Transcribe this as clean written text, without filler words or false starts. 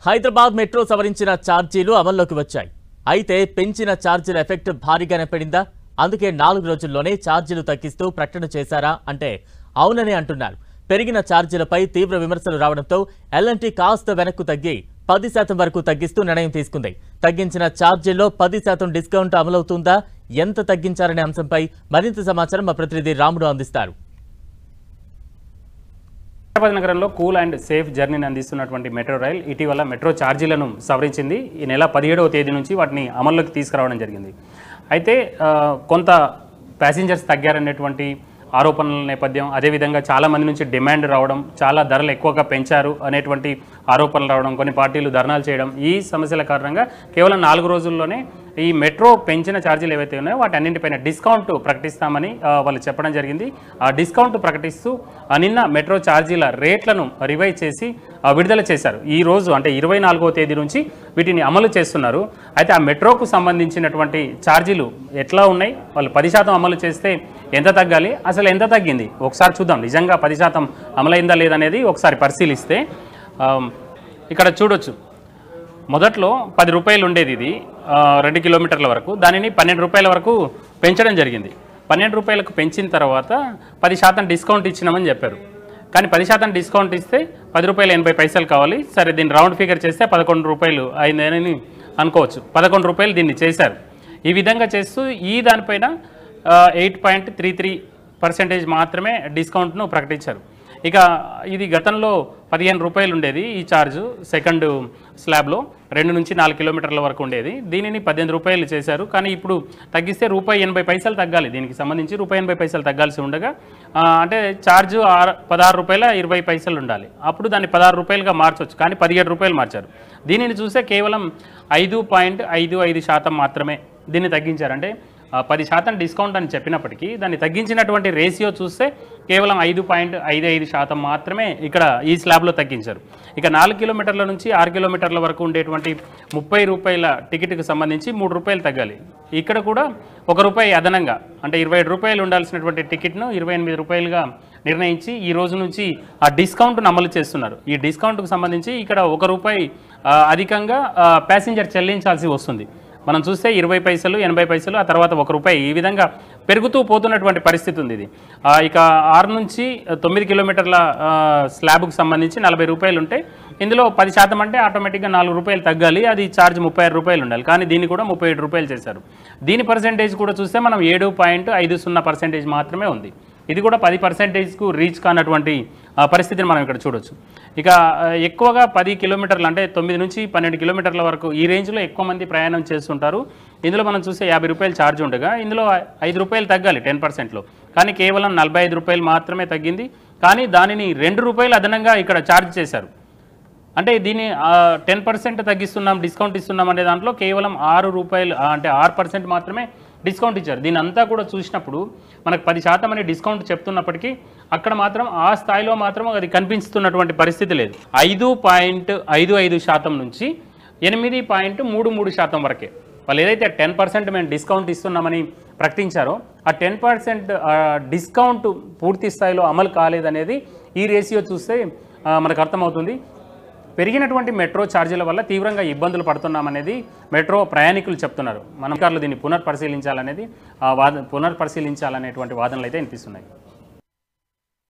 Hyderabad metro సవరించిన ఛార్జీలు అమల్లోకి వచ్చాయి. అయితే పెంచిన ఛార్జీల ఎఫెక్ట్ భారీగానే పడిందా? అందుకే 4 రోజుల్లోనే ఛార్జీలు తగ్గిస్తూ ప్రకటన చేశారా అంటే అవుననే అంటున్నారు. పెరిగిన ఛార్జీలపై తీవ్ర విమర్శలు రావడంతో ఎల్ఎన్టీ కాస్త వెనక్కు తగ్గి 10% వరకు తగ్గిస్తూ నిర్ణయం తీసుకుంది. తగ్గించిన ఛార్జీల్లో 10% డిస్కౌంట్ అమలవుతుందా? ఎంత తగ్గించారనే అంశంపై మరింత సమాచారం మా ప్రతినిధి రాముడు అందిస్తారు. హైదరాబాద్ నగరంలో కూల్ అండ్ సేఫ్ జర్నీని అందిస్తున్నటువంటి మెట్రో రైల్ ఇటీవల మెట్రో ఛార్జీలను సవరించింది. ఈ నెల 17వ తేదీ నుంచి వాటిని అమల్లోకి తీసుకురావడం జరిగింది. అయితే కొంత ప్యాసింజర్స్ తగ్గారనేటువంటి ఆరోపణల నేపథ్యం, అదేవిధంగా చాలామంది నుంచి డిమాండ్ రావడం, చాలా ధరలు ఎక్కువగా పెంచారు అనేటువంటి ఆరోపణలు రావడం, కొన్ని పార్టీలు ధర్నాలు చేయడం, ఈ సమస్యల కారణంగా కేవలం 4 రోజుల్లోనే ఈ మెట్రో పెంచిన ఛార్జీలు ఏవైతే ఉన్నాయో వాటి అన్నింటిపైన డిస్కౌంట్ ప్రకటిస్తామని వాళ్ళు చెప్పడం జరిగింది. ఆ డిస్కౌంట్ ప్రకటిస్తూ నిన్న మెట్రో ఛార్జీల రేట్లను రివైజ్ చేసి విడుదల చేశారు. ఈ రోజు అంటే 24వ తేదీ నుంచి వీటిని అమలు చేస్తున్నారు. అయితే ఆ మెట్రోకు సంబంధించినటువంటి ఛార్జీలు ఎట్లా ఉన్నాయి, వాళ్ళు 10% అమలు చేస్తే ఎంత తగ్గాలి, అసలు ఎంత తగ్గింది ఒకసారి చూద్దాం. నిజంగా 10% అమలైందా లేదనేది ఒకసారి పరిశీలిస్తే ఇక్కడ చూడొచ్చు. మొదట్లో 10 రూపాయలు ఉండేది ఇది 2 కిలోమీటర్ల వరకు, దానిని 12 రూపాయల వరకు పెంచడం జరిగింది. 12 రూపాయలకు పెంచిన తర్వాత 10% డిస్కౌంట్ ఇచ్చినామని చెప్పారు. కానీ 10% డిస్కౌంట్ ఇస్తే 10 రూపాయలు 80 పైసలు కావాలి. సరే, దీన్ని రౌండ్ ఫిగర్ చేస్తే 11 రూపాయలు అయిందని అనుకోవచ్చు. 11 రూపాయలు దీన్ని చేశారు. ఈ విధంగా చేస్తూ ఈ దానిపైన 8.33% మాత్రమే డిస్కౌంట్ను ప్రకటించారు. ఇక ఇది గతంలో 15 రూపాయలు ఉండేది ఈ ఛార్జ్. సెకండ్ స్లాబ్లో 2 నుంచి 4 కిలోమీటర్ల వరకు ఉండేది. దీనిని 18 రూపాయలు చేశారు. కానీ ఇప్పుడు తగ్గిస్తే ₹1.80 తగ్గాలి. దీనికి సంబంధించి ₹1.80 తగ్గాల్సి ఉండగా అంటే ఛార్జ్ ₹16.20 ఉండాలి. అప్పుడు దాన్ని 16 రూపాయలుగా మార్చవచ్చు. కానీ 17 రూపాయలు మార్చారు. దీనిని చూస్తే కేవలం 5.55% మాత్రమే దీన్ని తగ్గించారు. అంటే 10% డిస్కౌంట్ అని చెప్పినప్పటికీ దాన్ని తగ్గించినటువంటి రేషియో చూస్తే కేవలం 5.55% మాత్రమే ఇక్కడ ఈ స్లాబ్లో తగ్గించారు. ఇక 4 కిలోమీటర్ల నుంచి 6 కిలోమీటర్ల వరకు ఉండేటువంటి 30 రూపాయల టికెట్కి సంబంధించి 3 రూపాయలు తగ్గాలి. ఇక్కడ కూడా ₹1 అదనంగా, అంటే 27 రూపాయలు ఉండాల్సినటువంటి టికెట్ను 28 రూపాయలుగా నిర్ణయించి ఈ రోజు నుంచి ఆ డిస్కౌంట్ను అమలు చేస్తున్నారు. ఈ డిస్కౌంట్కు సంబంధించి ఇక్కడ ₹1 అధికంగా ప్యాసింజర్ చెల్లించాల్సి వస్తుంది. మనం చూస్తే 20 పైసలు, 80 పైసలు, ఆ తర్వాత ₹1 ఈ విధంగా పెరుగుతూ పోతున్నటువంటి పరిస్థితి ఉంది. ఇది ఇక 6 నుంచి 9 కిలోమీటర్ల స్లాబ్కు సంబంధించి 40 రూపాయలు ఉంటే ఇందులో 10% అంటే ఆటోమేటిక్గా ₹4 తగ్గాలి. అది ఛార్జ్ ₹36 ఉండాలి. కానీ దీన్ని కూడా ₹37 చేశారు. దీని పర్సెంటేజ్ కూడా చూస్తే మనం 7.50% మాత్రమే ఉంది. ఇది కూడా 10%కు రీచ్ కానటువంటి పరిస్థితిని మనం ఇక్కడ చూడొచ్చు. ఇక ఎక్కువగా 10 కిలోమీటర్లు అంటే 9 నుంచి 12 కిలోమీటర్ల వరకు ఈ రేంజ్లో ఎక్కువ మంది ప్రయాణం చేస్తుంటారు. ఇందులో మనం చూస్తే ₹50 ఛార్జ్ ఉండగా ఇందులో ₹5 తగ్గాలి 10%లో. కానీ కేవలం ₹45 మాత్రమే తగ్గింది. కానీ దానిని ₹2 అదనంగా ఇక్కడ ఛార్జ్ చేశారు. అంటే దీన్ని 10% తగ్గిస్తున్నాం, డిస్కౌంట్ ఇస్తున్నాం అనే దాంట్లో కేవలం ₹6 అంటే 6% మాత్రమే డిస్కౌంట్ ఇచ్చారు. దీని అంతా కూడా చూసినప్పుడు మనకు 10% అని డిస్కౌంట్ చెప్తున్నప్పటికీ అక్కడ మాత్రం ఆ స్థాయిలో మాత్రం అది కనిపిస్తున్నటువంటి పరిస్థితి లేదు. 5.55% నుంచి 8.33% వరకే. వాళ్ళు ఏదైతే 10% మేము డిస్కౌంట్ ఇస్తున్నామని ప్రకటించారో ఆ 10% డిస్కౌంట్ పూర్తి స్థాయిలో అమలు కాలేదనేది ఈ రేషియో చూస్తే మనకు అర్థమవుతుంది. పెరిగినటువంటి మెట్రో ఛార్జీల వల్ల తీవ్రంగా ఇబ్బందులు పడుతున్నామనేది మెట్రో ప్రయాణికులు చెప్తున్నారు. మన అధికారులు దీన్ని పునర్పరిశీలించాలనేటువంటి వాదనలు అయితే వినిపిస్తున్నాయి.